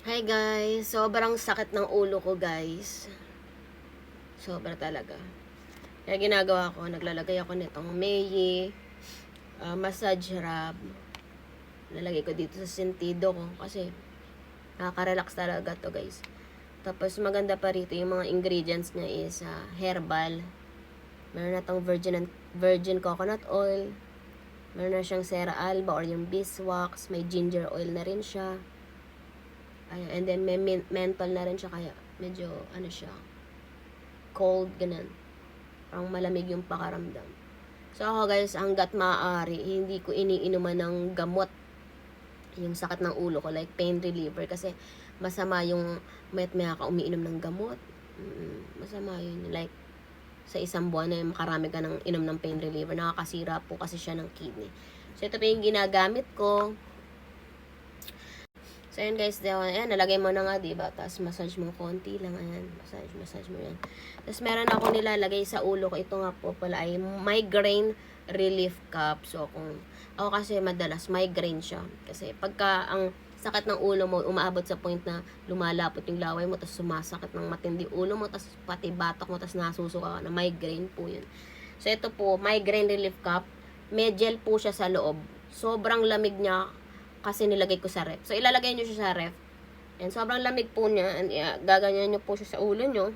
Hi guys, sobrang sakit ng ulo ko guys. Sobra talaga. Kaya ginagawa ko, naglalagay ako nitong Meyi, massage rub. Lalagay ko dito sa sentido ko kasi nakaka-relax talaga to guys. Tapos maganda pa rito yung mga ingredients niya is herbal. Meron na tong virgin coconut oil. Meron na siyang Cera Alba or yung beeswax. May ginger oil na rin siya. Ayan, and then may menthol na rin siya kaya medyo ano siya, cold, ganun. Parang malamig yung pakaramdam. So ako guys, hanggat maaari, hindi ko iniinuman ng gamot yung sakit ng ulo ko, like pain reliever, kasi masama yung maya ka umiinom ng gamot. Masama yun. Like, sa isang buwan na makarami ka ng inom ng pain reliever, nakakasira po kasi siya ng kidney. So ito pa yung ginagamit ko. So, ayan guys, ayan, nalagay mo na nga, diba? Tapos, massage mo konti lang, ayan. Massage mo yan. Tapos, meron ako nilalagay sa ulo ko. Ito nga po pala ay migraine relief cup. So, ako kasi madalas migraine siya. Kasi, pagka ang sakit ng ulo mo, umaabot sa point na lumalapot yung laway mo, tapos sumasakit ng matindi ulo mo, tapos pati batok mo, tapos nasusuka ka na, migraine po yun. So, ito po, migraine relief cup. May gel po siya sa loob. Sobrang lamig niya kasi nilagay ko sa ref. So, ilalagay nyo siya sa ref. And sobrang lamig po niya. And gaganyan nyo po siya sa ulo nyo.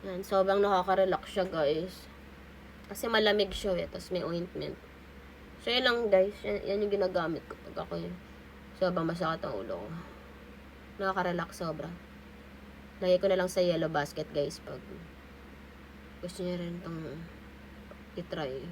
Yan, sobrang nakaka-relax siya guys. Kasi malamig siya eh. Tapos may ointment. So, yan lang guys. Yan yung ginagamit ko pag ako yun. Sobrang masakit ang ulo ko. Nakaka-relax sobra. Lagay ko na lang sa yellow basket guys pag gusto niya rin itong itry.